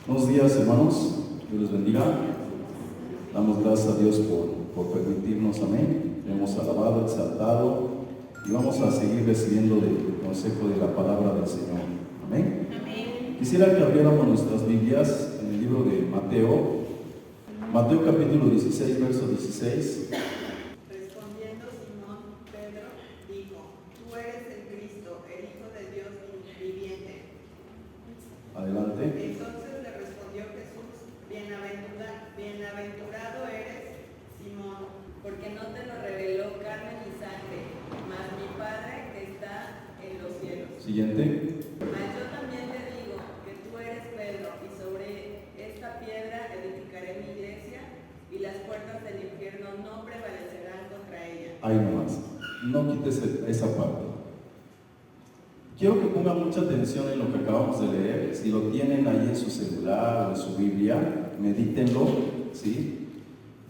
Buenos días, hermanos. Dios les bendiga. Damos gracias a Dios por permitirnos, amén. Hemos alabado, exaltado y vamos a seguir recibiendo del consejo de la palabra del Señor. Amén. Amén. Quisiera que abriéramos nuestras Biblias en el libro de Mateo. Mateo capítulo 16, verso 16. Respondiendo Simón Pedro dijo: Tú eres el Cristo, el Hijo de Dios viviente. Adelante. Entonces le respondió Jesús: Bienaventurado eres, Simón, porque no te lo reveló carne ni sangre, mas mi Padre que está en los cielos. Siguiente. Mas yo también te digo que tú eres Pedro, y sobre esta piedra edificaré mi iglesia, y las puertas del infierno no prevalecerán contra ella. Ahí nomás. No quites esa parte. Quiero que pongan mucha atención en lo que acabamos de leer. Si lo tienen ahí en su celular o en su Biblia, medítenlo, ¿sí?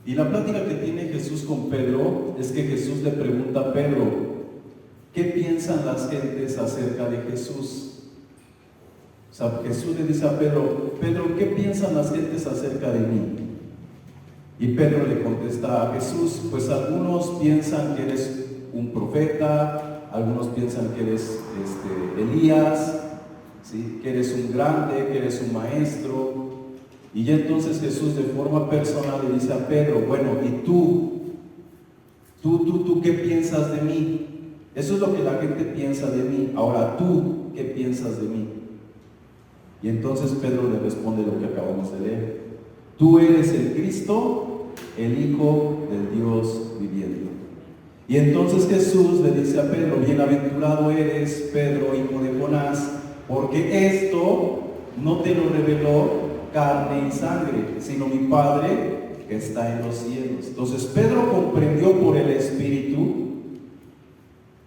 Y la plática que tiene Jesús con Pedro es que Jesús le pregunta a Pedro: ¿qué piensan las gentes acerca de Jesús? O sea, Jesús le dice a Pedro: Pedro, ¿qué piensan las gentes acerca de mí? Y Pedro le contesta a Jesús: pues algunos piensan que eres un profeta, algunos piensan que eres Elías, ¿sí? Que eres un grande, que eres un maestro. Y ya entonces Jesús de forma personal le dice a Pedro: bueno, ¿y tú qué piensas de mí? Eso es lo que la gente piensa de mí. Ahora, ¿tú qué piensas de mí? Y entonces Pedro le responde lo que acabamos de leer: tú eres el Cristo, el Hijo del Dios viviente. Y entonces Jesús le dice a Pedro: bienaventurado eres, Pedro, hijo de Jonás, porque esto no te lo reveló carne y sangre, sino mi Padre que está en los cielos. Entonces Pedro comprendió por el Espíritu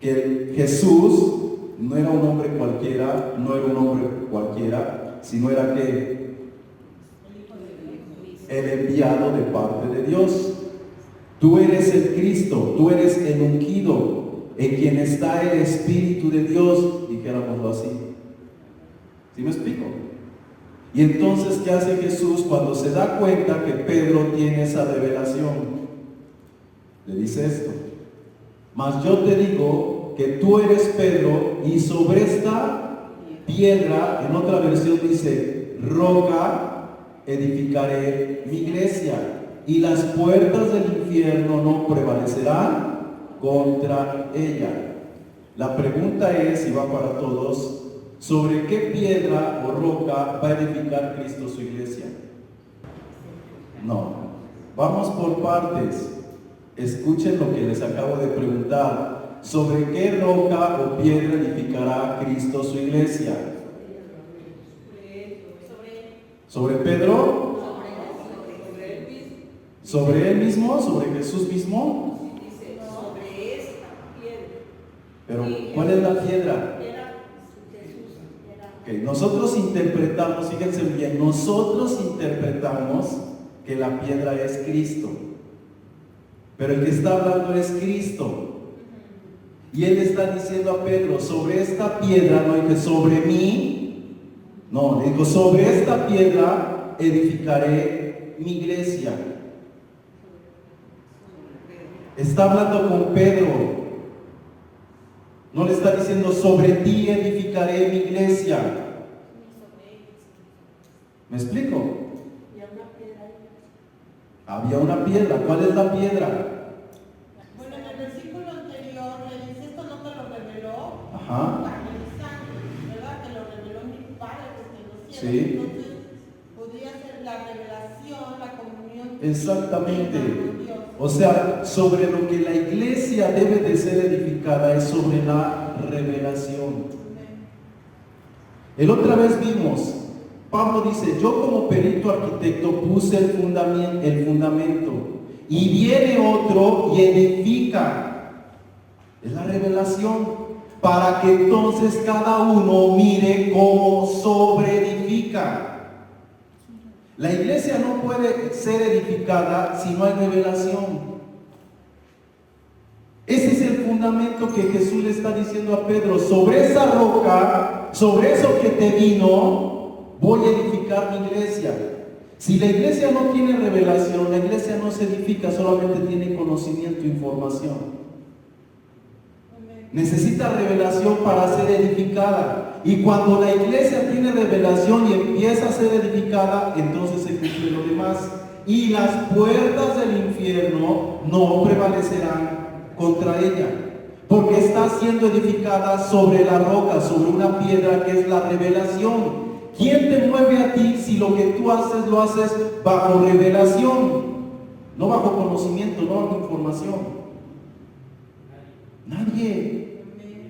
que Jesús no era un hombre cualquiera, sino era que el enviado de parte de Dios. Tú eres el Cristo, tú eres el ungido, en quien está el Espíritu de Dios, dijéramoslo así. ¿Sí me explico? Y entonces, ¿qué hace Jesús cuando se da cuenta que Pedro tiene esa revelación? Le dice esto: mas yo te digo que tú eres Pedro, y sobre esta piedra, en otra versión dice roca, edificaré mi iglesia, y las puertas del infierno no prevalecerán contra ella. La pregunta es, y va para todos: ¿sobre qué piedra o roca va a edificar Cristo su iglesia? No, vamos por partes. Escuchen lo que les acabo de preguntar: ¿sobre qué roca o piedra edificará Cristo su iglesia? ¿Sobre Pedro? ¿Sobre él mismo? ¿Sobre Jesús mismo? Dice: sobre esta piedra. Pero, ¿cuál es la piedra? Okay, nosotros interpretamos, fíjense bien, nosotros interpretamos que la piedra es Cristo. Pero el que está hablando es Cristo. Y él está diciendo a Pedro: sobre esta piedra, no dice sobre mí, no, digo sobre esta piedra edificaré mi iglesia. Está hablando con Pedro. No le está diciendo sobre ti edificaré mi iglesia. ¿Me explico? Había una piedra. ¿Cuál es la piedra? Bueno, en el versículo anterior le dice: esto no te lo reveló carne y sangre, ¿verdad? Te lo reveló mi Padre que está en los cielos. Sí. Entonces, podría ser la revelación, la comunión. Exactamente. Con Dios. O sea, sobre lo que la iglesia debe de ser edificada es sobre la revelación. El otra vez vimos, Pablo dice: yo como perito arquitecto puse el fundamento, y viene otro y edifica. Es la revelación, para que entonces cada uno mire cómo sobreedifica. La iglesia no puede ser edificada si no hay revelación. Ese es el fundamento que Jesús le está diciendo a Pedro: sobre esa roca, sobre eso que te vino, voy a edificar mi iglesia. Si la iglesia no tiene revelación, la iglesia no se edifica, solamente tiene conocimiento e información. Necesita revelación para ser edificada. Y cuando la iglesia tiene revelación y empieza a ser edificada, entonces se cumple lo demás. Y las puertas del infierno no prevalecerán contra ella, porque está siendo edificada sobre la roca, sobre una piedra que es la revelación. ¿Quién te mueve a ti si lo que tú haces lo haces bajo revelación? No bajo conocimiento, no bajo información. Nadie.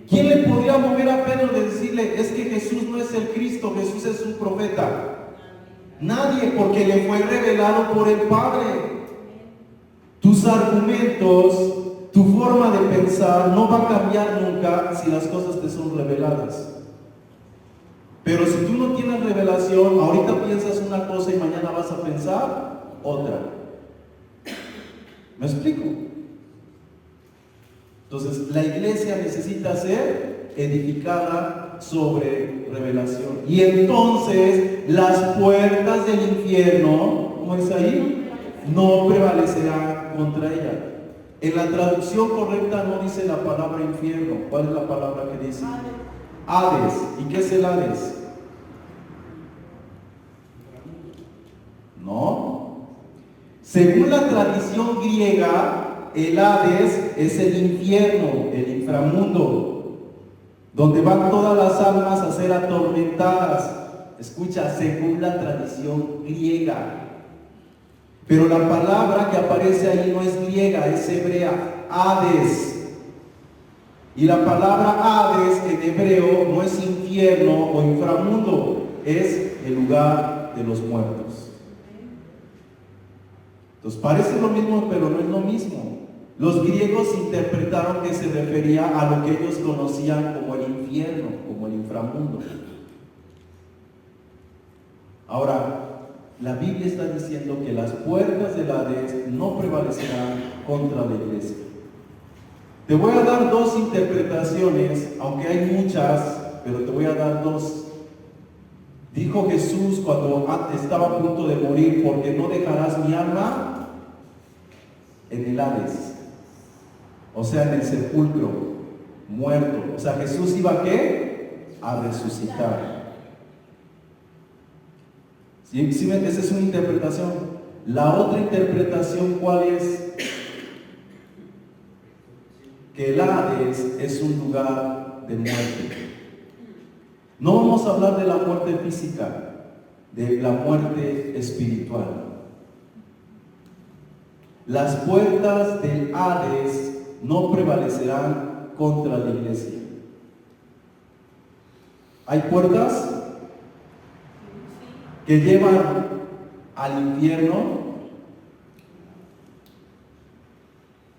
¿Quién le podría mover a Pedro de decirle, es que Jesús no es el Cristo, Jesús es un profeta? Nadie, porque le fue revelado por el Padre. Tus argumentos, tu forma de pensar no va a cambiar nunca si las cosas te son reveladas. Pero si tú no tienes revelación, ahorita piensas una cosa y mañana vas a pensar otra. ¿Me explico? Entonces, la iglesia necesita ser edificada sobre revelación. Y entonces, las puertas del infierno, ¿cómo dice ahí? No prevalecerán contra ella. En la traducción correcta no dice la palabra infierno. ¿Cuál es la palabra que dice? Hades. ¿Y qué es el Hades? No. Según la tradición griega, el Hades es el infierno, el inframundo, donde van todas las almas a ser atormentadas. Escucha, según la tradición griega. Pero la palabra que aparece ahí no es griega, es hebrea, Hades. Y la palabra Hades en hebreo no es infierno o inframundo, es el lugar de los muertos. Entonces parece lo mismo, pero no es lo mismo. Los griegos interpretaron que se refería a lo que ellos conocían como el infierno, como el inframundo. Ahora, la Biblia está diciendo que las puertas del Hades no prevalecerán contra la iglesia. Te voy a dar dos interpretaciones, aunque hay muchas, pero te voy a dar dos. Dijo Jesús cuando estaba a punto de morir, porque no dejarás mi alma en el Hades, o sea, en el sepulcro, muerto. O sea, Jesús iba ¿a qué? A resucitar. ¿Sí? Esa es una interpretación. La otra interpretación, ¿cuál es? Que el Hades es un lugar de muerte. No vamos a hablar de la muerte física, de la muerte espiritual. Las puertas del Hades no prevalecerán contra la iglesia. ¿Hay puertas que llevan al infierno?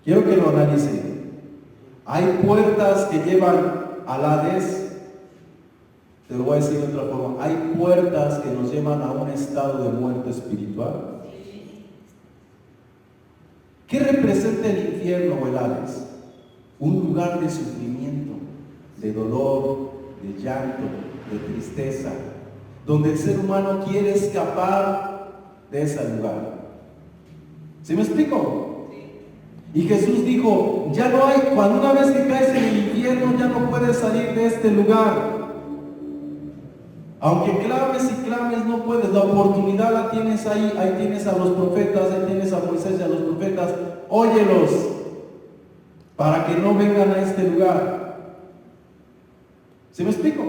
Quiero que lo analicen. Hay puertas que llevan al Hades. Te lo voy a decir de otra forma. Hay puertas que nos llevan a un estado de muerte espiritual. ¿Qué representa el infierno o el Hades? Un lugar de sufrimiento, de dolor, de llanto, de tristeza, donde el ser humano quiere escapar de ese lugar. ¿Sí me explico? Y Jesús dijo, ya no hay, cuando una vez que caes en el infierno, ya no puedes salir de este lugar. Aunque clames y clames, no puedes. La oportunidad la tienes ahí. Ahí tienes a los profetas, ahí tienes a Moisés y a los profetas. Óyelos, para que no vengan a este lugar. ¿Sí me explico?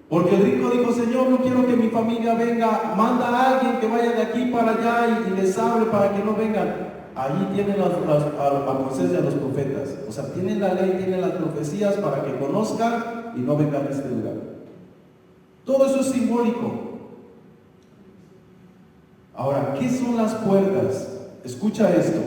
Porque el rico dijo, Señor, no quiero que mi familia venga. Manda a alguien que vaya de aquí para allá y les hable para que no vengan. Allí tienen a Moisés y a los profetas. O sea, tienen la ley, tienen las profecías para que conozcan y no vengan a este lugar. Todo eso es simbólico. Ahora, ¿qué son las puertas? Escucha esto.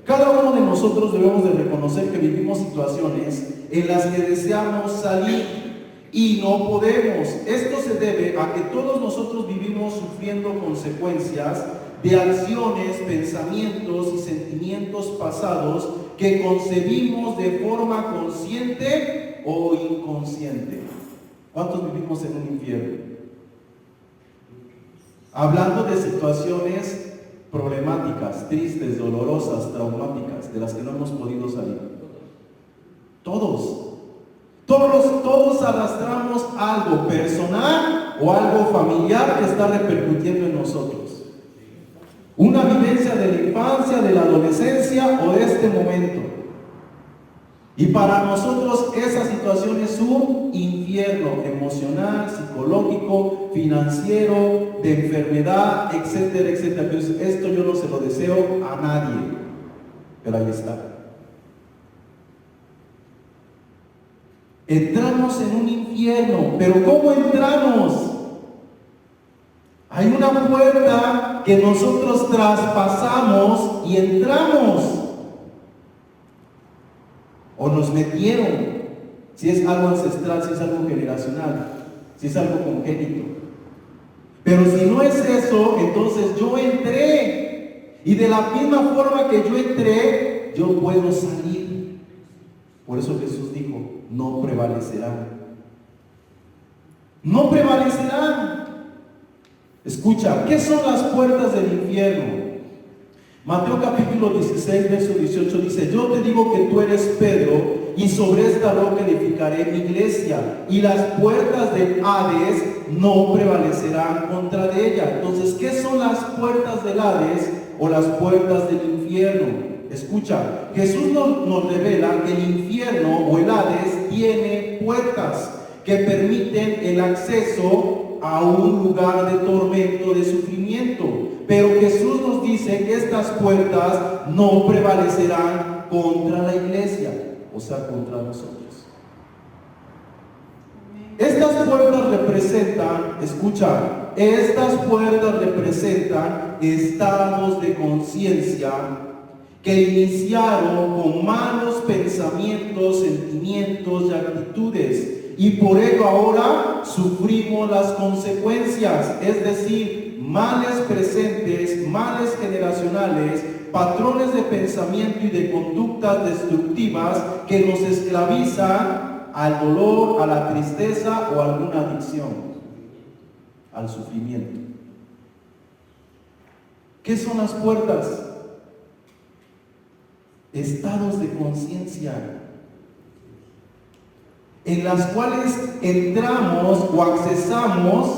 Cada uno de nosotros debemos de reconocer que vivimos situaciones en las que deseamos salir y no podemos. Esto se debe a que todos nosotros vivimos sufriendo consecuencias de acciones, pensamientos y sentimientos pasados que concebimos de forma consciente o inconsciente. ¿Cuántos vivimos en un infierno? Hablando de situaciones problemáticas, tristes, dolorosas, traumáticas, de las que no hemos podido salir. Todos arrastramos algo personal o algo familiar que está repercutiendo en nosotros. Una vivencia de la infancia, de la adolescencia o de este momento. Y para nosotros esa situación es un infierno emocional, psicológico, financiero, de enfermedad, etcétera, etcétera. Entonces, esto yo no se lo deseo a nadie, pero ahí está. Entramos en un infierno, pero ¿cómo entramos? Hay una puerta que nosotros traspasamos y entramos. O nos metieron, si es algo ancestral, si es algo generacional, si es algo congénito. Pero si no es eso, entonces yo entré. Y de la misma forma que yo entré, yo puedo salir. Por eso Jesús dijo, no prevalecerán. No prevalecerán. Escucha, ¿qué son las puertas del infierno? Mateo capítulo 16, verso 18 dice, yo te digo que tú eres Pedro, y sobre esta roca edificaré mi iglesia, y las puertas del Hades no prevalecerán contra de ella. Entonces, ¿qué son las puertas del Hades o las puertas del infierno? Escucha, Jesús nos revela que el infierno o el Hades tiene puertas que permiten el acceso a un lugar de tormento, de sufrimiento. Pero Jesús nos dice que estas puertas no prevalecerán contra la iglesia, o sea, contra nosotros. Estas puertas representan, escucha, estas puertas representan estados de conciencia que iniciaron con malos pensamientos, sentimientos y actitudes. Y por ello ahora sufrimos las consecuencias, es decir, males presentes, males generacionales, patrones de pensamiento y de conductas destructivas que nos esclavizan al dolor, a la tristeza o a alguna adicción, al sufrimiento. ¿Qué son las puertas? Estados de conciencia en las cuales entramos o accesamos.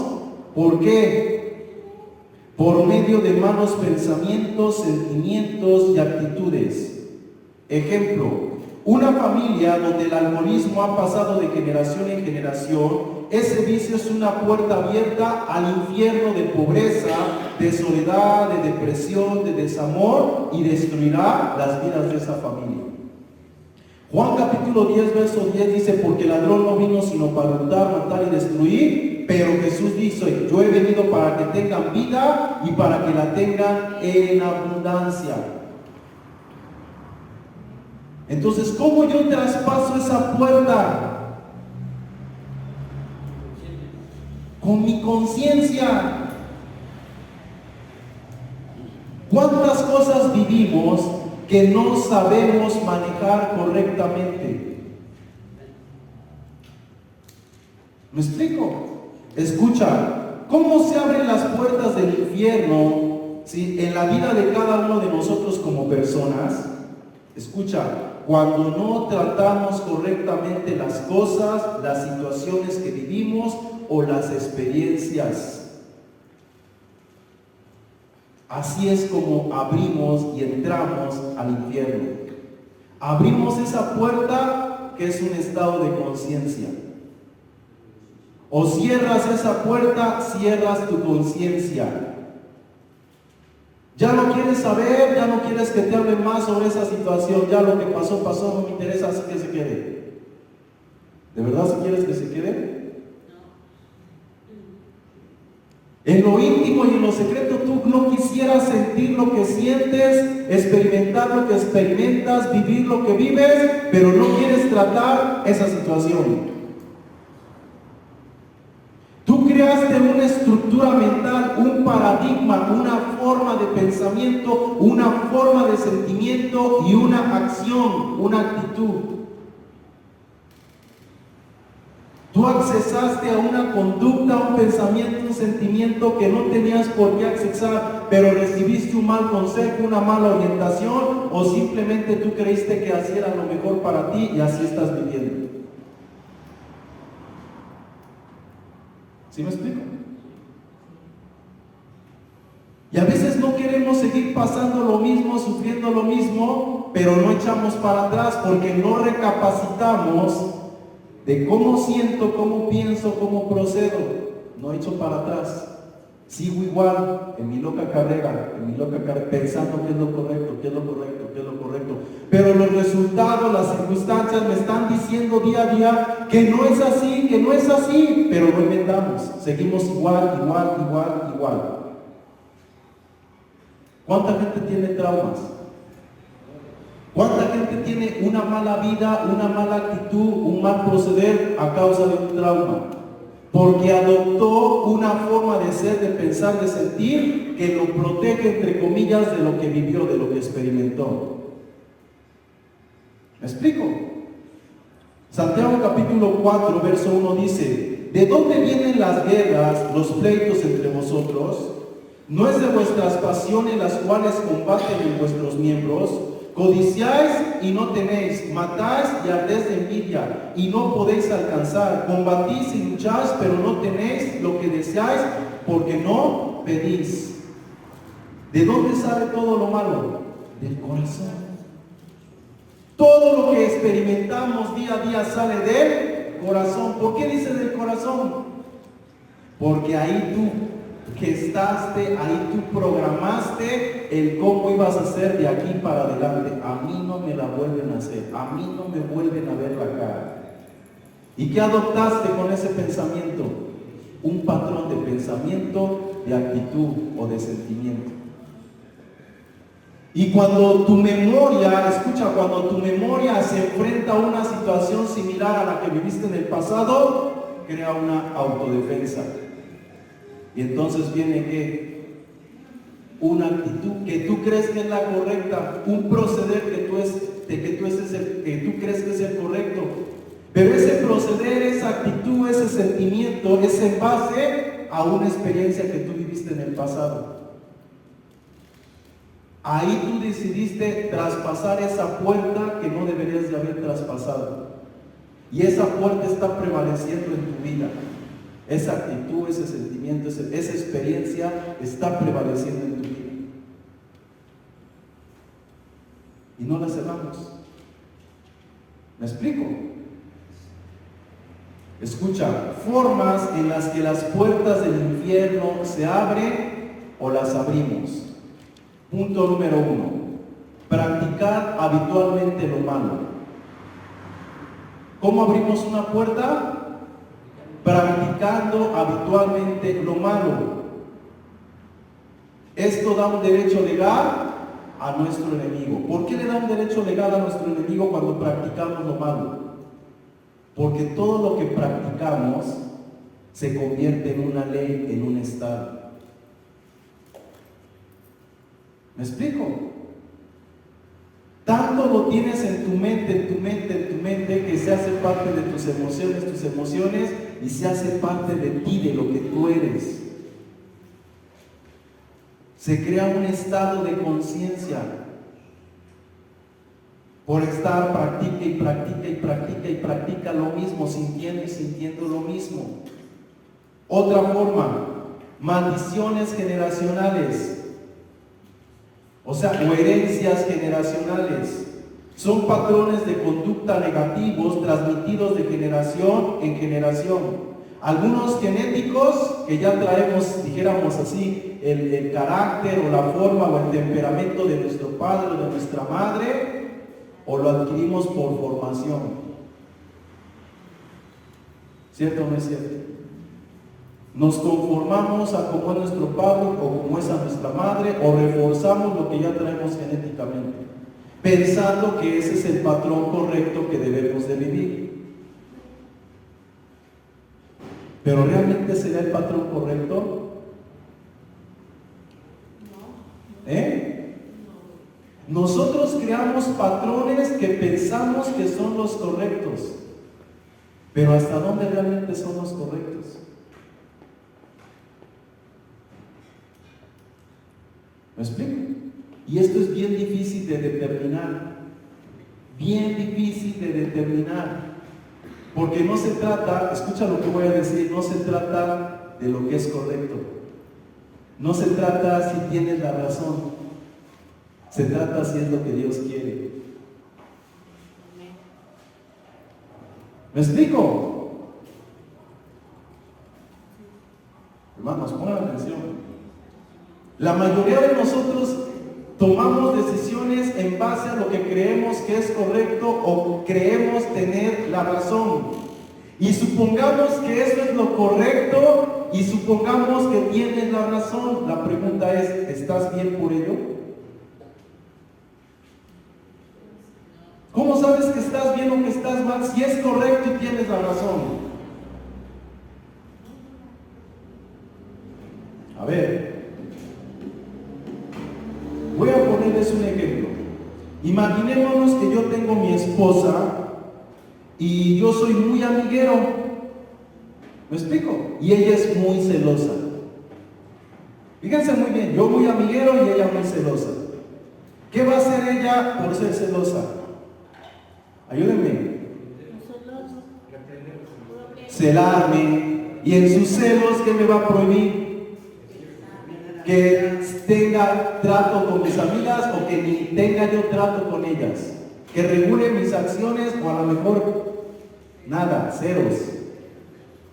¿Por qué? Por medio de malos pensamientos, sentimientos y actitudes. Ejemplo, una familia donde el alcoholismo ha pasado de generación en generación, ese vicio es una puerta abierta al infierno de pobreza, de soledad, de depresión, de desamor, y destruirá las vidas de esa familia. Juan capítulo 10, verso 10 dice, porque el ladrón no vino sino para hurtar, matar y destruir, pero Jesús dice, yo he venido para que tengan vida y para que la tengan en abundancia. Entonces, ¿cómo yo traspaso esa puerta? Con mi conciencia. ¿Cuántas cosas vivimos que no sabemos manejar correctamente? ¿Me explico? Escucha, ¿cómo se abren las puertas del infierno, ¿sí?, en la vida de cada uno de nosotros como personas? Escucha, cuando no tratamos correctamente las cosas, las situaciones que vivimos o las experiencias. Así es como abrimos y entramos al infierno. Abrimos esa puerta que es un estado de conciencia. O cierras esa puerta, cierras tu conciencia. Ya no quieres saber, ya no quieres que te hablen más sobre esa situación. Ya lo que pasó, pasó, no me interesa, así que se quede. ¿De verdad si quieres que se quede? En lo íntimo y en lo secreto tú no quisieras sentir lo que sientes, experimentar lo que experimentas, vivir lo que vives, pero no quieres tratar esa situación. Tú creaste una estructura mental, un paradigma, una forma de pensamiento, una forma de sentimiento y una acción, una actitud. Tú Tú accesaste a una conducta, a un pensamiento, un sentimiento que no tenías por qué accesar, pero recibiste un mal consejo, una mala orientación, o simplemente tú creíste que así era lo mejor para ti y así estás viviendo. ¿Sí me explico? Y a veces no queremos seguir pasando lo mismo, sufriendo lo mismo, pero no echamos para atrás porque no recapacitamos de cómo siento, cómo pienso, cómo procedo. No echo para atrás. Sigo igual en mi loca carrera, pensando qué es lo correcto, qué es lo correcto, qué es lo correcto. Pero los resultados, las circunstancias me están diciendo día a día que no es así, que no es así, pero no inventamos. Seguimos igual. ¿Cuánta gente tiene traumas? ¿Cuánta gente tiene una mala vida, una mala actitud, un mal proceder a causa de un trauma? Porque adoptó una forma de ser, de pensar, de sentir que lo protege, entre comillas, de lo que vivió, de lo que experimentó. ¿Me explico? Santiago capítulo 4, verso 1 dice: ¿de dónde vienen las guerras, los pleitos entre vosotros? ¿No es de vuestras pasiones las cuales combaten en vuestros miembros? Codiciáis y no tenéis, matáis y ardéis de envidia y no podéis alcanzar, combatís y lucháis, pero no tenéis lo que deseáis porque no pedís. ¿De dónde sale todo lo malo? Del corazón. Todo lo que experimentamos día a día sale del corazón. ¿Por qué dice del corazón? Porque ahí tú gestaste, ahí tú programaste el cómo ibas a hacer de aquí para adelante. A mí no me la vuelven a hacer, a mí no me vuelven a ver la cara. ¿Y qué adoptaste con ese pensamiento? Un patrón de pensamiento, de actitud o de sentimiento. Y cuando tu memoria, escucha, cuando tu memoria se enfrenta a una situación similar a la que viviste en el pasado, crea una autodefensa. Y entonces viene que una actitud que tú crees que es la correcta, un proceder que tú crees que es el correcto, pero ese proceder, esa actitud, ese sentimiento es en base a una experiencia que tú viviste en el pasado. Ahí tú decidiste traspasar esa puerta que no deberías de haber traspasado, y esa puerta está prevaleciendo en tu vida. Esa actitud, ese sentimiento, esa experiencia está prevaleciendo en tu vida. Y no la cerramos. ¿Me explico? Escucha, formas en las que las puertas del infierno se abren o las abrimos. Punto número 1. Practicar habitualmente lo malo. ¿Cómo abrimos una puerta? Practicando habitualmente lo malo. Esto da un derecho legal a nuestro enemigo. ¿Por qué le da un derecho legal a nuestro enemigo cuando practicamos lo malo? Porque todo lo que practicamos se convierte en una ley, en un estado. ¿Me explico? Tanto lo tienes en tu mente, que se hace parte de tus emociones, y se hace parte de ti, de lo que tú eres. Se crea un estado de conciencia por estar practica lo mismo, sintiendo lo mismo. Otra forma, maldiciones generacionales. O sea, o herencias generacionales. Son patrones de conducta negativos transmitidos de generación en generación. Algunos genéticos que ya traemos, dijéramos así, el carácter o la forma o el temperamento de nuestro padre o de nuestra madre, o lo adquirimos por formación. ¿Cierto o no es cierto? Nos conformamos a como es nuestro padre o como es a nuestra madre, o reforzamos lo que ya traemos genéticamente, pensando que ese es el patrón correcto que debemos de vivir. ¿Pero realmente será el patrón correcto? Nosotros creamos patrones que pensamos que son los correctos. Pero ¿hasta dónde realmente son los correctos? ¿Me explico? Y esto es bien difícil de determinar. Bien difícil de determinar. Porque no se trata, escucha lo que voy a decir, no se trata de lo que es correcto. No se trata si tienes la razón. Se trata si es lo que Dios quiere. ¿Me explico? Hermanos, pongan atención. La mayoría de nosotros tomamos decisiones en base a lo que creemos que es correcto o creemos tener la razón. Y supongamos que eso es lo correcto y supongamos que tienes la razón. La pregunta es, ¿estás bien por ello? ¿Cómo sabes que estás bien o que estás mal si es correcto y tienes la razón? A ver, voy a ponerles un ejemplo. Imaginémonos que yo tengo mi esposa y yo soy muy amiguero. ¿Me explico? Y ella es muy celosa. Fíjense muy bien, yo muy amiguero y ella muy celosa. ¿Qué va a hacer ella por ser celosa? Ayúdenme. Celarme. Y en sus celos, ¿qué me va a prohibir? Que tenga trato con mis amigas o que ni tenga yo trato con ellas. Que regule mis acciones o a lo mejor nada, ceros.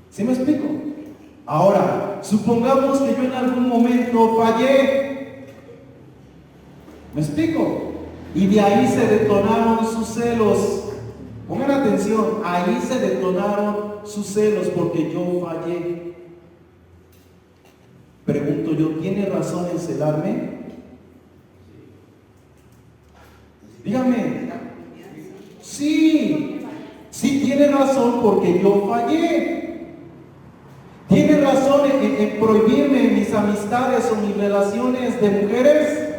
¿Sí me explico? Ahora, supongamos que yo en algún momento fallé. ¿Me explico? Y de ahí se detonaron sus celos. Pongan atención, ahí se detonaron sus celos porque yo fallé. Pregunto yo, ¿tiene razón en celarme? Dígame. Sí, sí tiene razón porque yo fallé. ¿Tiene razón en prohibirme mis amistades o mis relaciones de mujeres?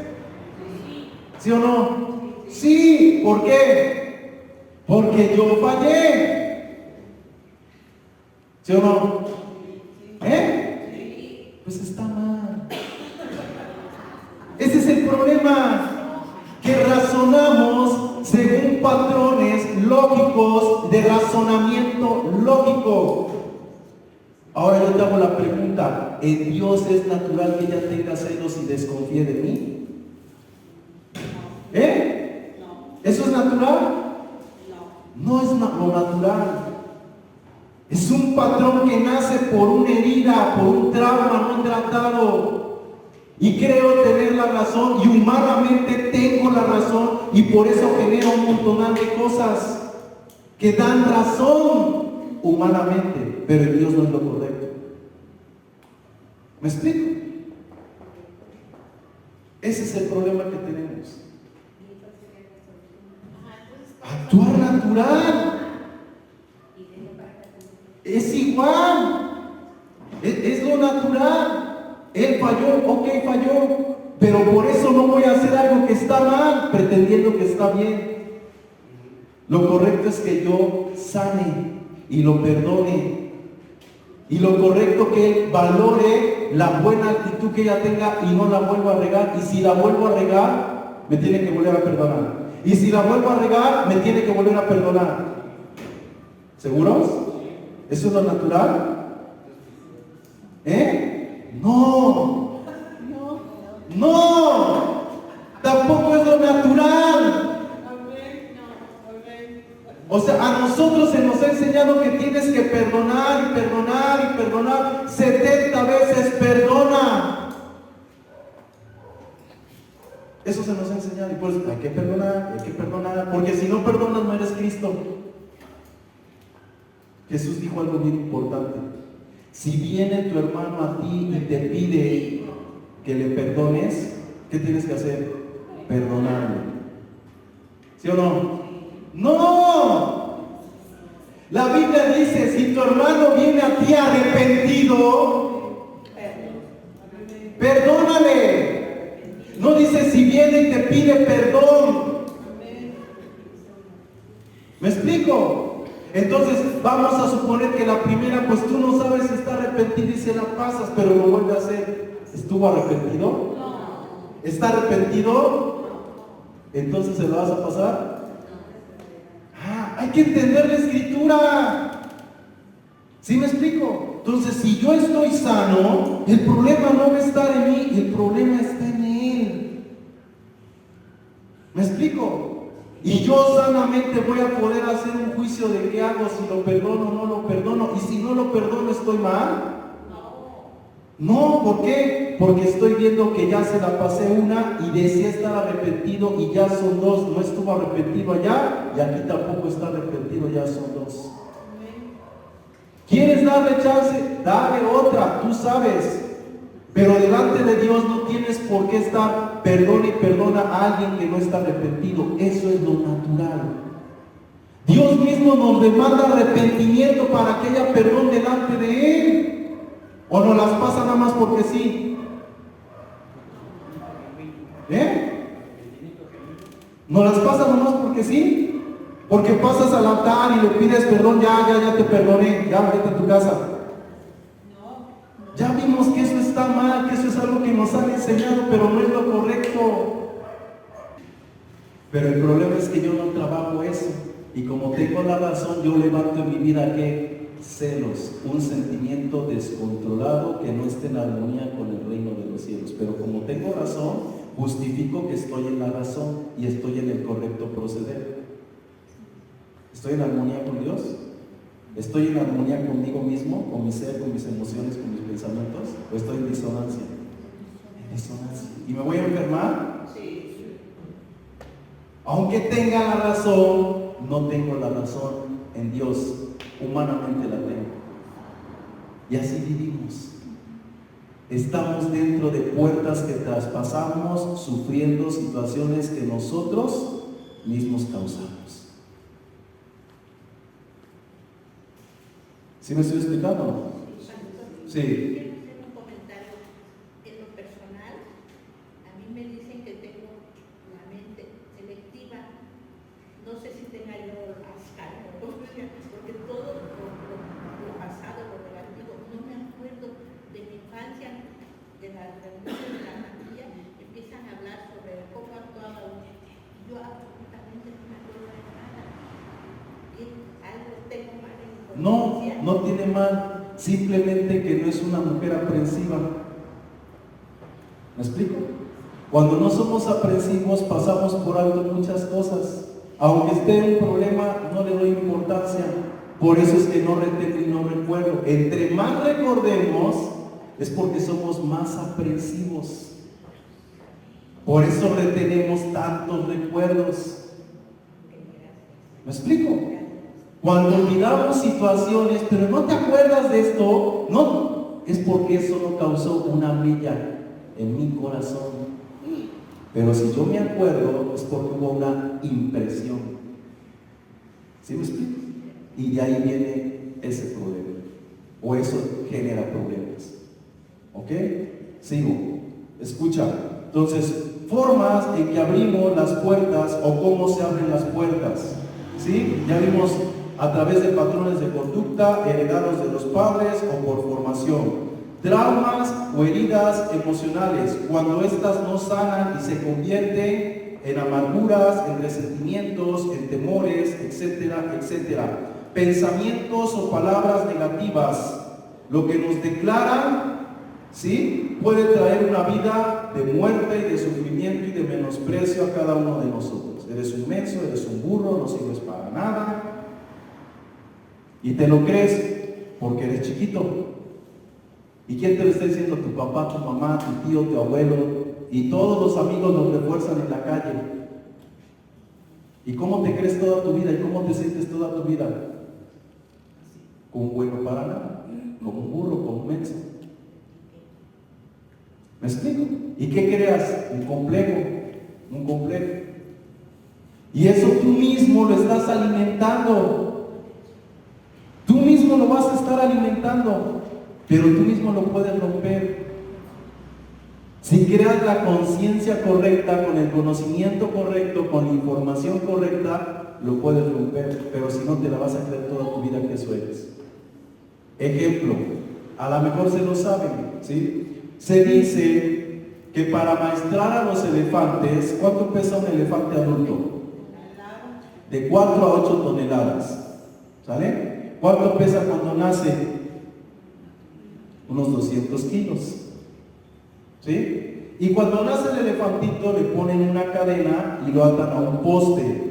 ¿Sí o no? Sí, ¿por qué? Porque yo fallé. ¿Sí o no? Pues está mal. Ese es el problema, que razonamos según patrones lógicos de razonamiento lógico. Ahora yo te hago la pregunta, ¿en Dios es natural que ella tenga celos y desconfíe de mí? ¿Eso es natural? No es lo natural. Es un patrón que nace por una herida, por un trauma no tratado. Y creo tener la razón y humanamente tengo la razón y por eso genero un montón de cosas que dan razón humanamente, pero en Dios no es lo correcto. ¿Me explico? Ese es el problema que tenemos. Actuar natural. Es igual. Es lo natural. Él falló, ok, falló. Pero por eso no voy a hacer algo que está mal, pretendiendo que está bien. Lo correcto es que yo sane y lo perdone. Y lo correcto que él valore la buena actitud que ella tenga y no la vuelva a regar. Y si la vuelvo a regar, me tiene que volver a perdonar. Y si la vuelvo a regar, me tiene que volver a perdonar. ¿Seguros? ¿Eso es lo natural? No. No. Tampoco es lo natural. O sea, a nosotros se nos ha enseñado que tienes que perdonar y perdonar y perdonar. 70 veces perdona. Eso se nos ha enseñado y por eso hay que perdonar, porque si no perdonas no eres Cristo. Jesús dijo algo bien importante. Si viene tu hermano a ti y te pide que le perdones, ¿qué tienes que hacer? Perdonarle. ¿Sí o no? ¡No! La Biblia dice, si tu hermano viene a ti arrepentido, perdónale. No dice si viene y te pide perdón. ¿Me explico? Entonces, vamos a suponer que la primera, pues tú no sabes si está arrepentido y se la pasas, pero lo vuelve a hacer. ¿Estuvo arrepentido? No. ¿Está arrepentido? Entonces ¿se lo vas a pasar? Hay que entender la escritura. ¿Sí me explico? Entonces, si yo estoy sano, el problema no va a estar en mí, el problema está en él. ¿Me explico? Y yo sanamente voy a poder hacer un juicio de qué hago, si lo perdono o no lo perdono. Y si no lo perdono, ¿estoy mal? No, ¿por qué? Porque estoy viendo que ya se la pasé una y decía estar arrepentido y ya son dos. No estuvo arrepentido allá y aquí tampoco está arrepentido, ya son dos. ¿Quieres darle chance? Dale otra, tú sabes. Pero delante de Dios no tienes por qué estar perdona y perdona a alguien que no está arrepentido. Eso es lo natural. Dios mismo nos demanda arrepentimiento para que haya perdón delante de Él. ¿O nos las pasa nada más porque sí? ¿Nos las pasa nada más porque sí? Porque pasas al altar y le pides perdón, ya te perdoné, ya vete a tu casa. Ya vimos que eso está mal, que eso es algo que nos han enseñado, pero no es lo correcto. Pero el problema es que yo no trabajo eso. Y como tengo la razón, yo levanto en mi vida ¿qué? Celos, un sentimiento descontrolado que no esté en armonía con el reino de los cielos. Pero como tengo razón, justifico que estoy en la razón y estoy en el correcto proceder. ¿Estoy en armonía con Dios? ¿Estoy en armonía conmigo mismo, con mi ser, con mis emociones, con mis pensamientos? ¿O estoy en disonancia? En disonancia. ¿Y me voy a enfermar? Sí. Aunque tenga la razón, no tengo la razón en Dios. Humanamente la tengo. Y así vivimos. Estamos dentro de puertas que traspasamos, sufriendo situaciones que nosotros mismos causamos. ¿Sí me estoy explicando? Sí. Quiero hacer un comentario. En lo personal, a mí me dicen que tengo la mente selectiva. No sé si tenga yo Alzheimer, porque todo lo pasado, lo relativo, no me acuerdo de mi infancia, de las reuniones de la familia, empiezan a hablar sobre cómo actuaba uno. Yo absolutamente no me acuerdo de nada. ¿Y algo tengo mal en mi conciencia? No tiene mal, simplemente que no es una mujer aprensiva. ¿Me explico? Cuando no somos aprensivos pasamos por alto muchas cosas. Aunque esté un problema, no le doy importancia. Por eso es que no retengo y no recuerdo. Entre más recordemos, es porque somos más aprensivos. Por eso retenemos tantos recuerdos. ¿Me explico? Cuando olvidamos situaciones, pero no te acuerdas de esto, no, es porque eso no causó una huella en mi corazón. Pero si yo me acuerdo, es porque hubo una impresión. ¿Sí me explico? Y de ahí viene ese problema. O eso genera problemas. ¿Ok? Sigo. Escucha. Entonces, formas en que abrimos las puertas o cómo se abren las puertas. ¿Sí? Ya vimos a través de patrones de conducta heredados de los padres o por formación. Traumas o heridas emocionales, cuando éstas no sanan y se convierten en amarguras, en resentimientos, en temores, etcétera, etcétera. Pensamientos o palabras negativas, lo que nos declaran, ¿sí? Puede traer una vida de muerte y de sufrimiento y de menosprecio a cada uno de nosotros. Eres un menso, eres un burro, no sirves para nada. Y te lo crees porque eres chiquito. ¿Y quién te lo está diciendo? Tu papá, tu mamá, tu tío, tu abuelo. Y todos los amigos los refuerzan en la calle. ¿Y cómo te crees toda tu vida? ¿Y cómo te sientes toda tu vida? Como un bueno para nada, como un burro, como un menso. ¿Me explico? ¿Y qué creas? Un complejo. Y eso tú mismo lo estás alimentando. Tú mismo lo vas a estar alimentando, pero tú mismo lo puedes romper. Si creas la conciencia correcta, con el conocimiento correcto, con la información correcta, lo puedes romper, pero si no te la vas a creer toda tu vida que eso eres. Ejemplo, a lo mejor se lo saben, ¿sí? Se dice que para amaestrar a los elefantes, ¿cuánto pesa un elefante adulto? De 4 a 8 toneladas, ¿sale? ¿Cuánto pesa cuando nace? Unos 200 kilos, ¿sí? Y cuando nace el elefantito le ponen una cadena y lo atan a un poste.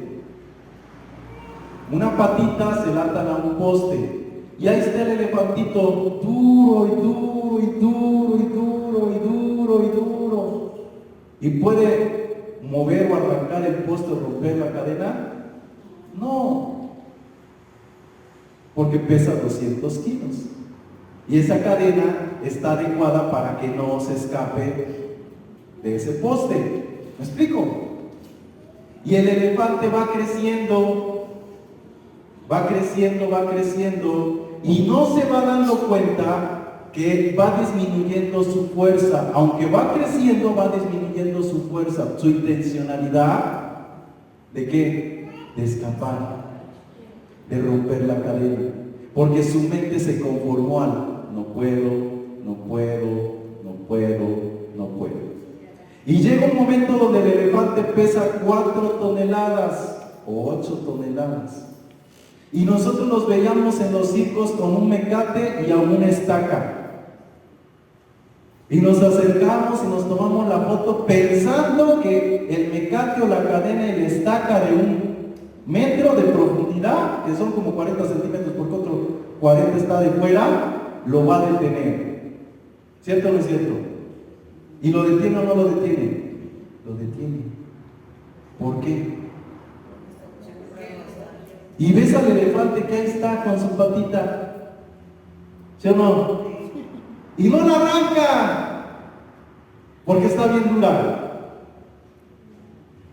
Una patita se la atan a un poste. Y ahí está el elefantito duro y duro y duro y duro y duro y duro. ¿Y puede mover o arrancar el poste o romper la cadena? No. Porque pesa 200 kilos. Y esa cadena está adecuada para que no se escape de ese poste. ¿Me explico? Y el elefante va creciendo, va creciendo, va creciendo, y no se va dando cuenta que va disminuyendo su fuerza. Aunque va creciendo, va disminuyendo su fuerza, su intencionalidad. ¿De qué? De escapar, de romper la cadena. Porque su mente se conformó al no puedo, no puedo, no puedo, no puedo. Y llega un momento donde el elefante pesa 4 toneladas o 8 toneladas. Y nosotros los veíamos en los circos con un mecate y a una estaca. Y nos acercamos y nos tomamos la foto pensando que el mecate o la cadena y la estaca de 1 metro de profundidad, que son como 40 centímetros porque otro 40 está de fuera, lo va a detener. ¿Cierto o no es cierto? ¿Y lo detiene o no lo detiene? Lo detiene. ¿Por qué? Y ves al elefante que ahí está con su patita, ¿sí o no? Y no la arranca, porque está bien dura,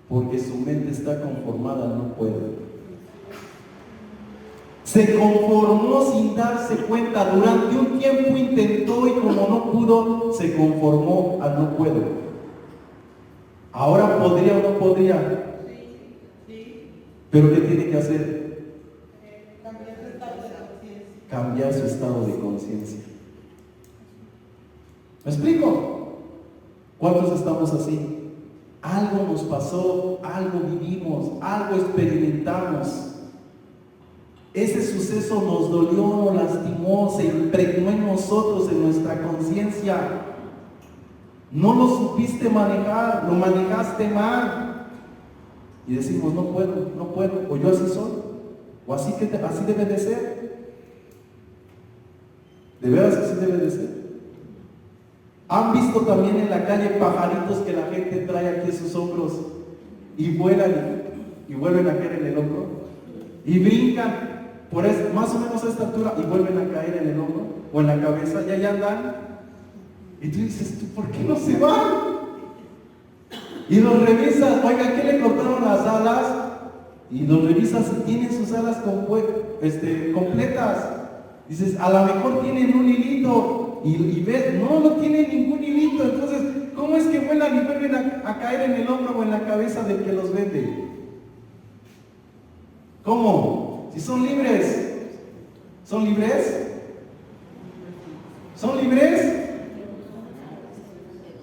porque su mente está conformada, no puede. Se conformó sin darse cuenta, durante un tiempo intentó y como no pudo, se conformó al no puedo. Ahora podría o no podría, pero ¿qué tiene que hacer? Cambiar su estado de conciencia. ¿Me explico? ¿Cuántos estamos así? Algo nos pasó, algo vivimos, algo experimentamos. Ese suceso nos dolió, nos lastimó, se impregnó en nosotros, en nuestra conciencia. No lo supiste manejar, lo manejaste mal. Y decimos, no puedo, o yo así soy, o así debe de ser. De veras que sí debe de ser. ¿Han visto también en la calle pajaritos que la gente trae aquí en sus hombros y vuelan y vuelven a caer en el hombro? Y brincan por más o menos a esta altura y vuelven a caer en el hombro o en la cabeza y ahí andan. Y tú dices, ¿por qué no se van? Y los revisas, oiga, ¿qué le cortaron las alas? Y los revisas y tienen sus alas completas. Dices, a lo mejor tienen un hilito y ves, no tienen ningún hilito. Entonces, ¿cómo es que vuelan y vuelven a caer en el hombro o en la cabeza del que los vende? ¿Cómo? Si son libres. ¿Son libres? ¿Son libres?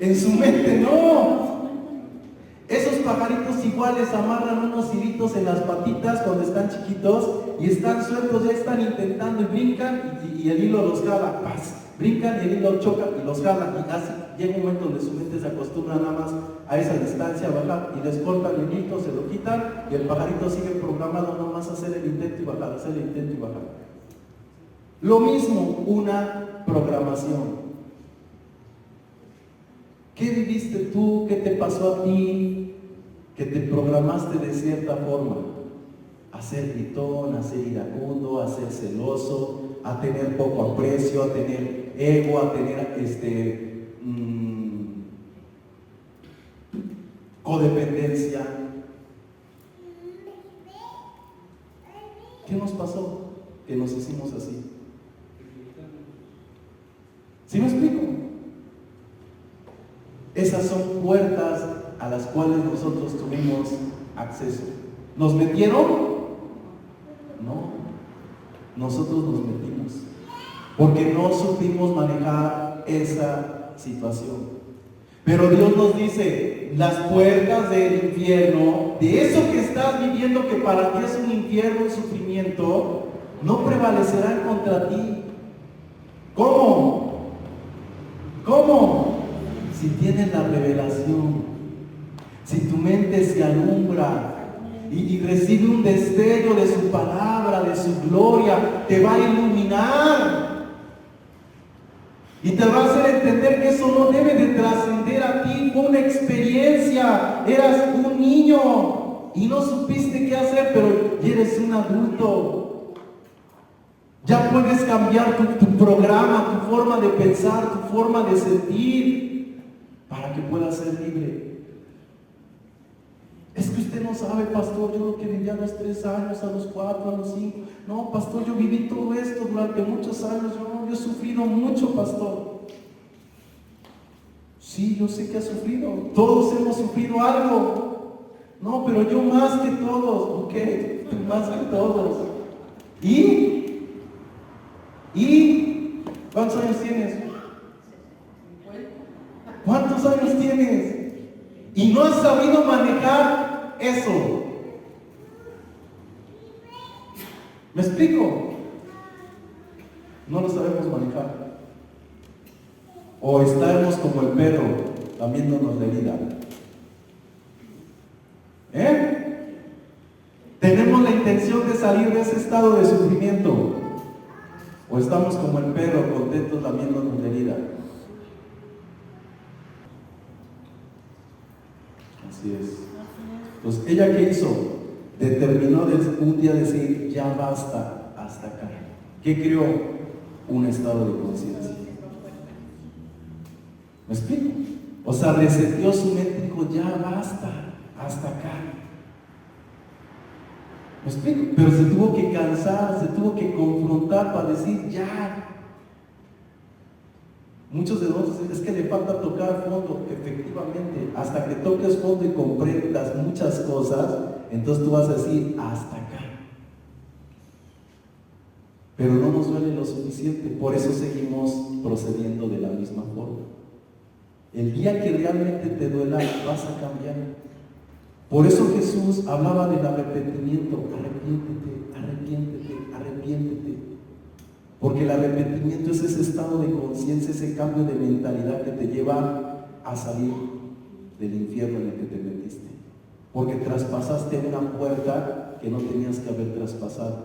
En su mente no. Esos pajaritos iguales amarran unos hilitos en las patitas cuando están chiquitos y están sueltos, ya están intentando y brincan y el hilo los jala, ¡paz! Brincan y el hilo choca y los jala y así llega un momento donde su mente se acostumbra nada más a esa distancia, a bajar y les cortan el hilito, se lo quitan y el pajarito sigue programado nada más a hacer el intento y bajar, hacer el intento y bajar. Lo mismo, una programación. ¿Qué viviste tú? ¿Qué te pasó a ti? Que te programaste de cierta forma. A ser gritón, a ser iracundo, a ser celoso, a tener poco aprecio, a tener ego, a tener codependencia. ¿Qué nos pasó? Que nos hicimos así. ¿Sí me explico? Esas son puertas a las cuales nosotros tuvimos acceso. Nos metieron No, nosotros nos metimos porque no supimos manejar esa situación. Pero Dios nos dice, las puertas del infierno, de eso que estás viviendo que para ti es un infierno, un sufrimiento, no prevalecerán contra ti. ¿Cómo? ¿Cómo? Si tienes la revelación, si tu mente se alumbra y recibe un destello de su palabra, de su gloria, te va a iluminar. Y te va a hacer entender que eso no debe de trascender a ti. Fue una experiencia. Eras un niño y no supiste qué hacer, pero ya eres un adulto. Ya puedes cambiar tu programa, tu forma de pensar, tu forma de sentir, para que puedas ser libre. Es que usted no sabe, pastor, yo lo que viví a los 3 años, a los 4, a los 5. No, pastor, yo viví todo esto durante muchos años. Yo he sufrido mucho, pastor. Sí, yo sé que ha sufrido. Todos hemos sufrido algo. No, pero yo más que todos. Ok, tú más que todos. ¿Y? ¿Cuántos años tienes? ¿Cuántos años tienes? Y no has sabido manejar eso. ¿Me explico? No lo sabemos manejar. O estamos como el perro, lamiéndonos la herida. ¿Tenemos la intención de salir de ese estado de sufrimiento? ¿O estamos como el perro, contentos lamiéndonos la herida? Así es. Entonces, ¿ella qué hizo? Determinó un día decir, ya basta, hasta acá. ¿Qué creó? Un estado de conciencia. ¿Me explico? O sea, reseteó su mente y dijo, ya basta, hasta acá. ¿Me explico? Pero se tuvo que cansar, se tuvo que confrontar para decir, ya. Muchos de nosotros es que le falta tocar fondo. Efectivamente, hasta que toques fondo y comprendas muchas cosas, entonces tú vas a decir, hasta acá. Pero no nos duele lo suficiente, por eso seguimos procediendo de la misma forma. El día que realmente te duela, vas a cambiar. Por eso Jesús hablaba del arrepentimiento. Arrepiéntete, arrepiéntete, arrepiéntete. Porque el arrepentimiento es ese estado de conciencia, ese cambio de mentalidad que te lleva a salir del infierno en el que te metiste. Porque traspasaste una puerta que no tenías que haber traspasado.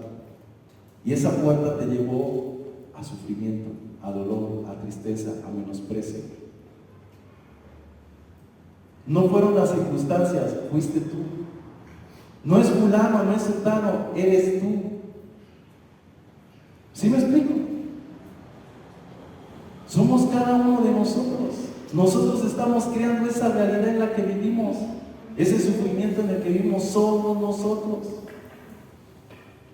Y esa puerta te llevó a sufrimiento, a dolor, a tristeza, a menosprecio. No fueron las circunstancias, fuiste tú. No es fulano, no es sultano, eres tú. ¿Sí me explico? Somos cada uno de nosotros. Nosotros estamos creando esa realidad en la que vivimos. Ese sufrimiento en el que vivimos somos nosotros.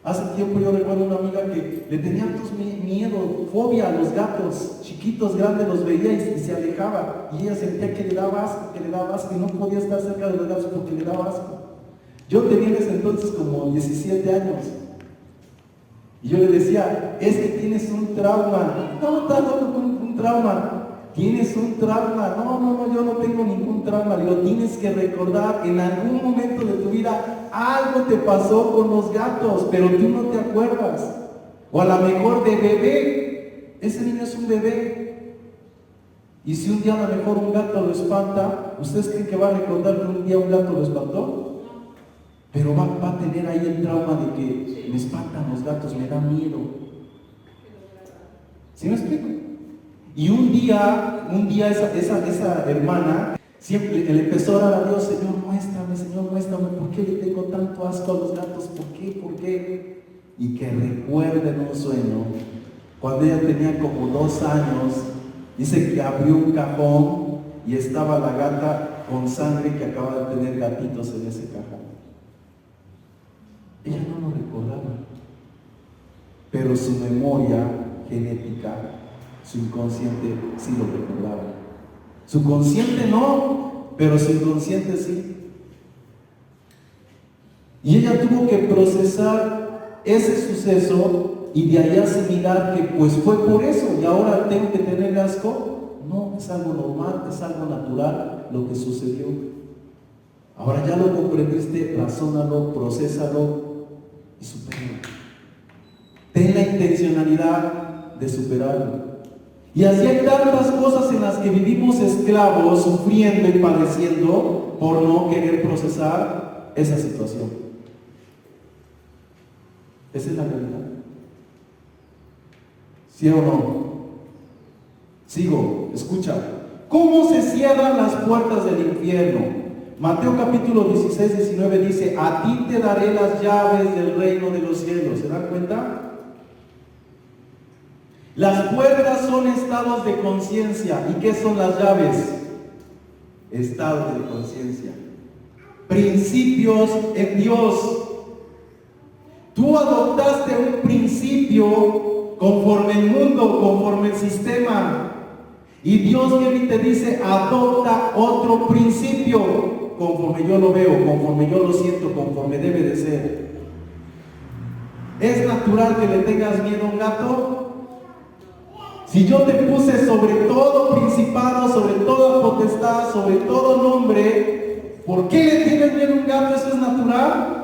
Hace tiempo yo recuerdo una amiga que le tenía tantos miedo, fobia a los gatos, chiquitos, grandes, los veía y se alejaba. Y ella sentía que le daba asco, y no podía estar cerca de los gatos porque le daba asco. Yo tenía en ese entonces como 17 años. Y yo le decía, es que tienes un trauma. No, estás loco con un trauma. Tienes un trauma. No, yo no tengo ningún trauma. Le digo, tienes que recordar, en algún momento de tu vida, algo te pasó con los gatos, pero tú no te acuerdas. O a lo mejor de bebé. Ese niño es un bebé. Y si un día a lo mejor un gato lo espanta, ¿ustedes creen que va a recordar que un día un gato lo espantó? Pero va a tener ahí el trauma de que me espantan los gatos, me da miedo. ¿Sí me explico? Y un día esa hermana siempre le empezó a orar a Dios, Señor, muéstrame, ¿por qué le tengo tanto asco a los gatos? ¿Por qué? Y que recuerde en un sueño, cuando ella tenía como 2 años, dice que abrió un cajón y estaba la gata con sangre que acaba de tener gatitos en ese cajón. Ella no lo recordaba, pero su memoria genética, su inconsciente sí lo recordaba. Su consciente no, pero su inconsciente sí. Y ella tuvo que procesar ese suceso y de ahí asimilar que pues fue por eso y ahora tengo que tener asco. No, es algo normal, es algo natural lo que sucedió. Ahora ya lo comprendiste, razónalo, procésalo y supéralo. Ten la intencionalidad de superarlo. Y así hay tantas cosas en las que vivimos esclavos, sufriendo y padeciendo por no querer procesar esa situación. Esa es la realidad. ¿Sí o no? Sigo, escucha. ¿Cómo se cierran las puertas del infierno? Mateo capítulo 16, 19 dice: a ti te daré las llaves del reino de los cielos. ¿Se dan cuenta? Las puertas son estados de conciencia. ¿Y qué son las llaves? Estados de conciencia. Principios en Dios. Tú adoptaste un principio conforme el mundo, conforme el sistema. Y Dios viene y te dice: adopta otro principio, conforme yo lo veo, conforme yo lo siento, conforme debe de ser. ¿Es natural que le tengas miedo a un gato? Si yo te puse sobre todo principado, sobre toda potestad, sobre todo nombre, ¿por qué le tienes miedo a un gato? ¿Eso es natural?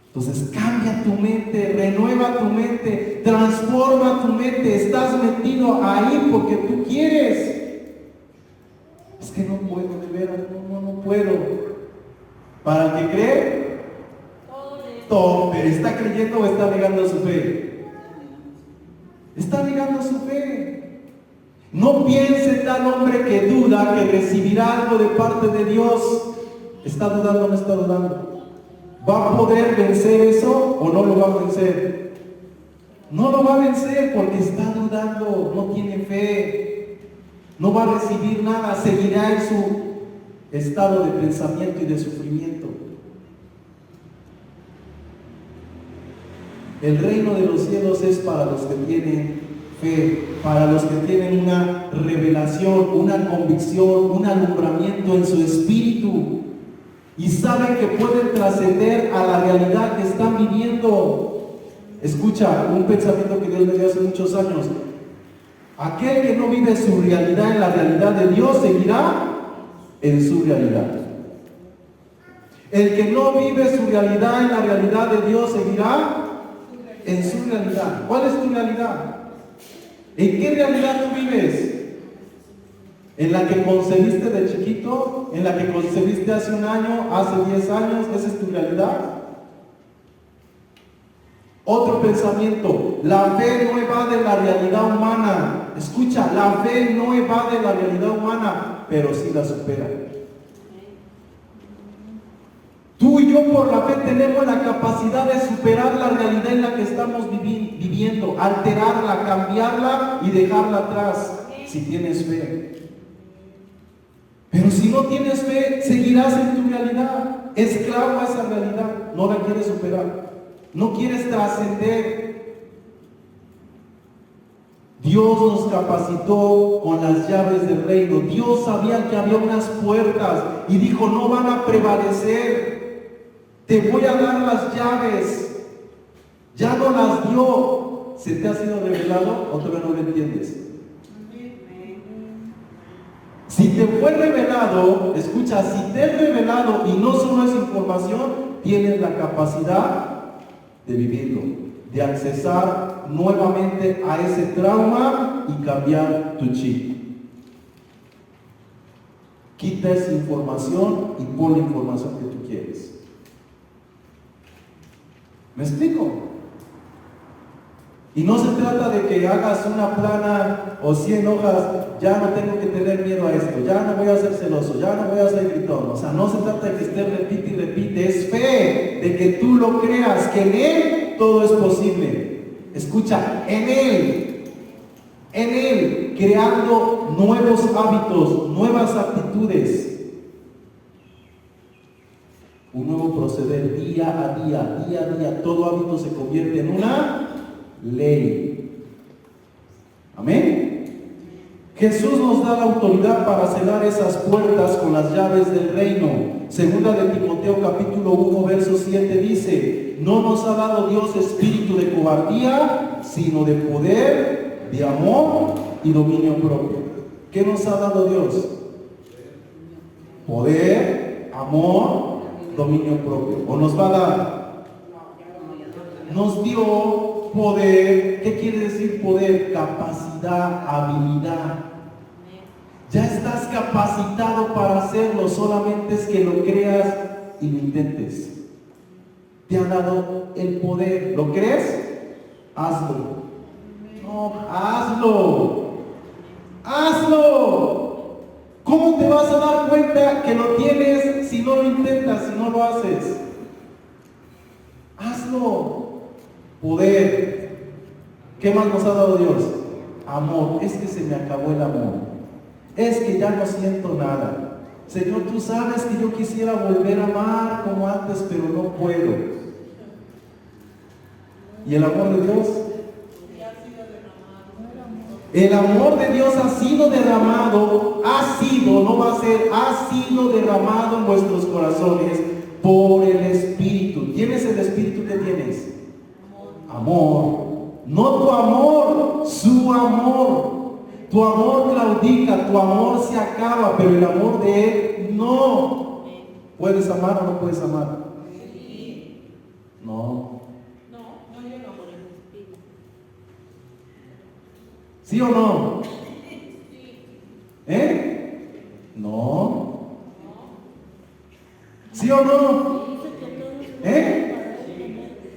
Entonces cambia tu mente, renueva tu mente, transforma tu mente. Estás metido ahí porque tú quieres. Es que no puedo, de veras, no puedo. Para el que cree, todo, pero ¿está creyendo o está negando su fe? Está negando su fe. No piense tal hombre que duda que recibirá algo de parte de Dios. ¿Está dudando o no está dudando? ¿Va a poder vencer eso o no lo va a vencer? No lo va a vencer porque está dudando, no tiene fe. No va a recibir nada, seguirá en su estado de pensamiento y de sufrimiento. El reino de los cielos es para los que tienen fe, para los que tienen una revelación, una convicción, un alumbramiento en su espíritu y saben que pueden trascender a la realidad que están viviendo. Escucha, un pensamiento que Dios me dio hace muchos años: aquel que no vive su realidad en la realidad de Dios seguirá en su realidad. El que no vive su realidad en la realidad de Dios seguirá en su realidad. ¿Cuál es tu realidad? ¿En qué realidad tú vives? ¿En la que concebiste de chiquito? ¿En la que concebiste hace un año? ¿Hace 10 años? ¿Esa es tu realidad? Otro pensamiento: la fe no evade la realidad humana. Escucha, la fe no evade la realidad humana, pero sí la supera. Tú y yo por la fe tenemos la capacidad de superar la realidad en la que estamos viviendo, alterarla, cambiarla y dejarla atrás, si tienes fe. Pero si no tienes fe, seguirás en tu realidad, esclavo a esa realidad, no la quieres superar, no quieres trascender. Dios nos capacitó con las llaves del reino. Dios sabía que había unas puertas y dijo: no van a prevalecer. Te voy a dar las llaves. Ya no las dio. ¿Se te ha sido revelado o todavía no lo entiendes? Si te fue revelado, escucha, si te es revelado y no solo es información, tienes la capacidad de vivirlo, de accesar nuevamente a ese trauma y cambiar tu chip. Quita esa información y pon la información que tú quieres. ¿Me explico? Y no se trata de que hagas una plana o 100 hojas: ya no tengo que tener miedo a esto, ya no voy a ser celoso, ya no voy a ser gritón. O sea, no se trata de que estés repite y repite, es fe, de que tú lo creas, que en Él todo es posible. Escucha, en Él, creando nuevos hábitos, nuevas actitudes. Un nuevo proceder día a día, todo hábito se convierte en una ley. Amén. Jesús nos da la autoridad para cerrar esas puertas con las llaves del reino. Segunda de Timoteo capítulo 1 verso 7 dice: no nos ha dado Dios espíritu de cobardía, sino de poder, de amor y dominio propio. ¿Qué nos ha dado Dios? Poder, amor, dominio propio. ¿O nos va a dar? Nos dio poder. ¿Qué quiere decir poder? Capacidad, habilidad. Ya estás capacitado para hacerlo, solamente es que lo creas y lo intentes. Te ha dado el poder. ¿Lo crees? Hazlo. No, hazlo. Hazlo. ¿Cómo te vas a dar cuenta que lo tienes si no lo intentas, si no lo haces? Hazlo. Poder. ¿Qué más nos ha dado Dios? Amor. Es que se me acabó el amor. Es que ya no siento nada. Señor, tú sabes que yo quisiera volver a amar como antes, pero no puedo. ¿Y el amor de Dios? El amor de Dios ha sido derramado, no va a ser, ha sido derramado en vuestros corazones por el Espíritu. ¿Quién es el Espíritu que tienes? Amor. No tu amor, su amor. Tu amor claudica, tu amor se acaba, pero el amor de Él no. ¿Puedes amar o no puedes amar? No. ¿Sí o no? No. ¿Sí o no?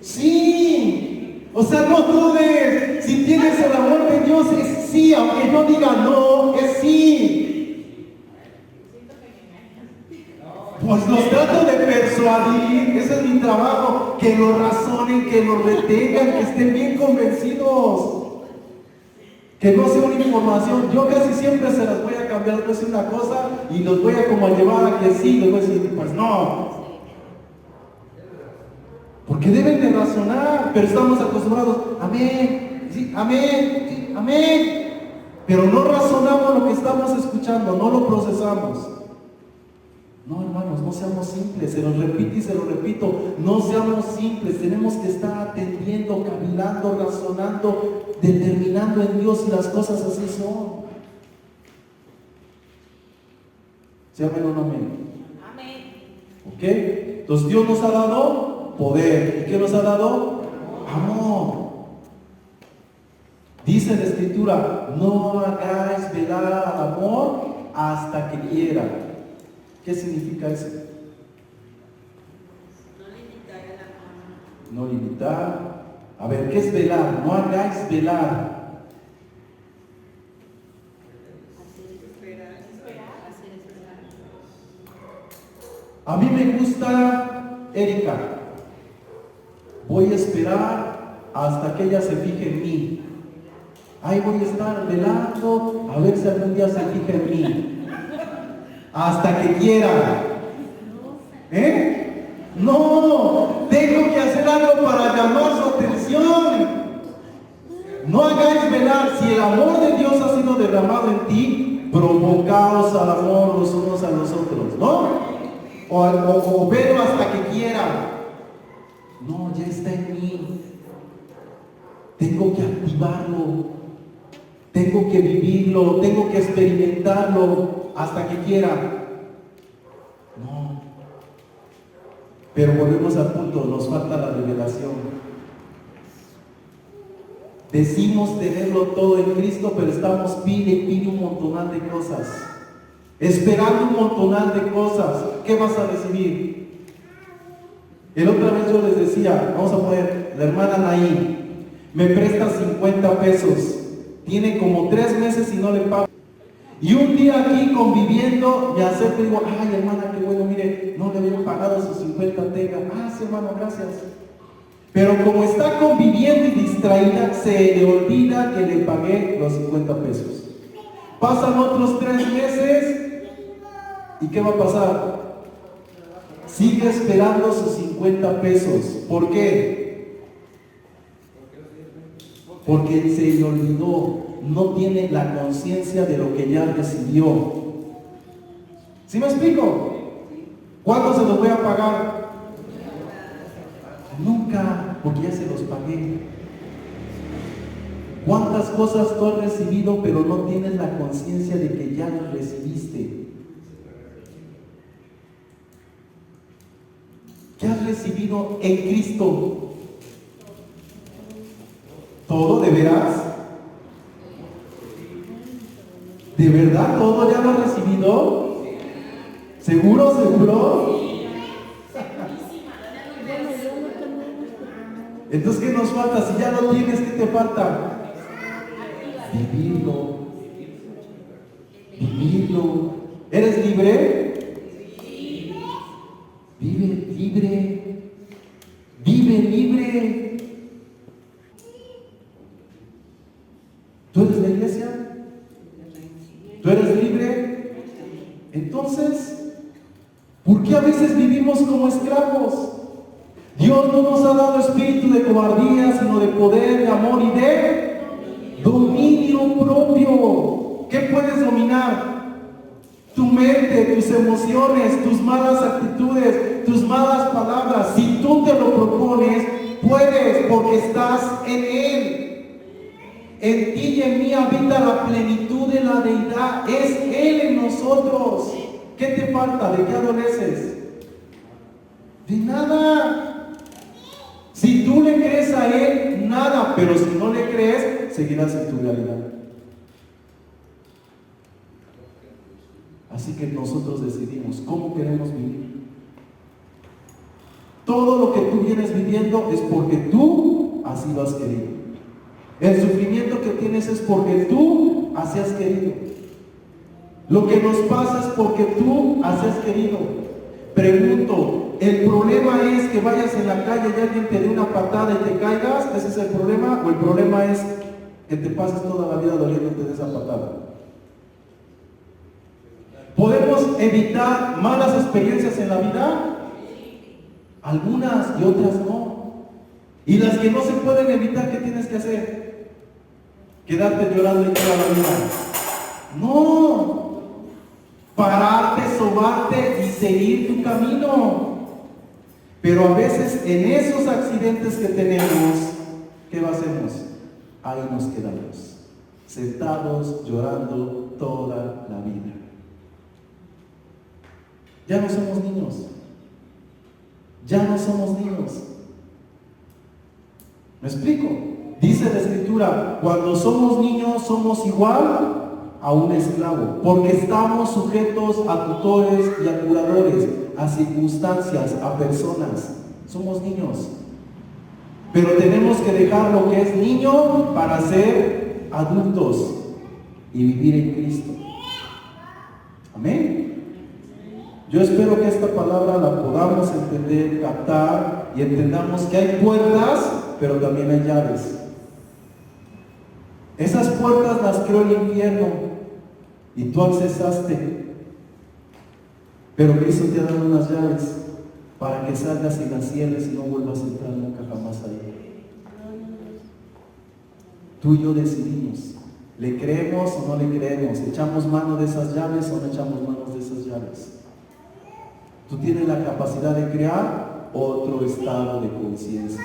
Sí. O sea, no dudes. Si tienes el amor de Dios, es sí, aunque no diga no, es sí. Pues los trato de persuadir, ese es mi trabajo, que lo razonen, que lo retengan, que estén bien convencidos. Que no sea una información. Yo casi siempre se las voy a cambiar, voy a decir una cosa y los voy a como a llevar a que sí, les voy a decir, pues no. Porque deben de razonar, pero estamos acostumbrados, amén, sí, amén, sí, amén. Pero no razonamos lo que estamos escuchando, no lo procesamos. No, hermanos, no seamos simples, se los repito y se los repito, no seamos simples, tenemos que estar atendiendo, cavilando, razonando, determinando en Dios y las cosas así son. ¿Sí, amén o no amén? Amén. ¿Ok? Entonces Dios nos ha dado poder. ¿Y qué nos ha dado? Amor. Dice la Escritura, no hagáis velar al amor hasta que quiera. ¿Qué significa eso? No limitar el amor. No limitar. A ver, ¿qué es velar? No hagáis velar. A mí me gusta Erika. Voy a esperar hasta que ella se fije en mí. Ahí voy a estar velando a ver si algún día se fija en mí. Hasta que quiera. No, tengo que hacer algo para llamar su atención. No hagáis velar. Si el amor de Dios ha sido derramado en ti, provocaos al amor los unos a los otros, ¿no? O velo hasta que quiera. No, ya está en mí. Tengo que activarlo. Tengo que vivirlo, tengo que experimentarlo hasta que quiera. No. Pero volvemos al punto, nos falta la revelación. Decimos tenerlo todo en Cristo, pero estamos pide un montonal de cosas. Esperando un montonal de cosas. ¿Qué vas a recibir? El otra vez yo les decía, vamos a poner, la hermana Naí, me presta 50 pesos. Tiene como 3 meses y no le pago. Y un día aquí conviviendo, me acerco y digo, ay hermana, qué bueno, mire, no le habían pagado sus 50 tenga. Ah, sí hermano, gracias. Pero como está conviviendo y distraída, se le olvida que le pagué los 50 pesos. Pasan otros 3 meses, ¿y qué va a pasar? Sigue esperando sus 50 pesos. ¿Por qué? Porque se le olvidó. no tiene la conciencia de lo que ya recibió. ¿Sí me explico? ¿Cuándo se los voy a pagar? Nunca, porque ya se los pagué. ¿Cuántas cosas tú has recibido pero no tienes la conciencia de que ya las recibiste? ¿Qué has recibido en Cristo? ¿Todo de veras? ¿De verdad todo ya lo has recibido? ¿Seguro, seguro? Entonces, ¿qué nos falta? Si ya lo tienes, ¿qué te falta? Vivirlo. Vivirlo. ¿Eres libre? Vive libre. Vive libre. ¿Tú eres la iglesia? ¿Tú eres libre? Entonces, ¿por qué a veces vivimos como esclavos? Dios no nos ha dado espíritu de cobardía, sino de poder, de amor y de dominio propio. ¿Qué puedes dominar? Tu mente, tus emociones, tus malas actitudes, tus malas palabras. Si tú te lo propones, puedes, porque estás en Él. En ti y en mí habita la plenitud de la deidad. Es Él en nosotros. ¿Qué te falta? ¿De qué adoleces? De nada. Si tú le crees a Él, nada. Pero si no le crees, seguirás en tu realidad. Así que nosotros decidimos cómo queremos vivir. Todo lo que tú vienes viviendo es porque tú así lo has querido. El sufrimiento que tienes es porque tú así has querido. Lo que nos pasa es porque tú así has querido. Pregunto, ¿el problema es que vayas en la calle y alguien te dé una patada y te caigas? ¿Ese es el problema? ¿O el problema es que te pases toda la vida doliéndote de esa patada? ¿Podemos evitar malas experiencias en la vida? Algunas y otras no. Y las que no se pueden evitar, ¿qué tienes que hacer? ¿Quedarte llorando y toda la vida? No. Pararte, sobarte y seguir tu camino. Pero a veces en esos accidentes que tenemos, ¿qué hacemos? Ahí nos quedamos, sentados, llorando toda la vida. Ya no somos niños. Ya no somos niños. ¿Me explico? Dice la Escritura, cuando somos niños somos igual a un esclavo, porque estamos sujetos a tutores y a curadores, a circunstancias, a personas. Somos niños. Pero tenemos que dejar lo que es niño para ser adultos y vivir en Cristo. Amén. Yo espero que esta palabra la podamos entender, captar y entendamos que hay puertas, pero también hay llaves. Esas puertas las creó el infierno y tú accesaste, pero Cristo te ha dado unas llaves para que salgas y las cierres y no vuelvas a entrar nunca jamás ahí. Tú y yo decidimos, ¿le creemos o no le creemos? ¿Echamos mano de esas llaves o no echamos mano de esas llaves? Tú tienes la capacidad de crear otro estado de conciencia.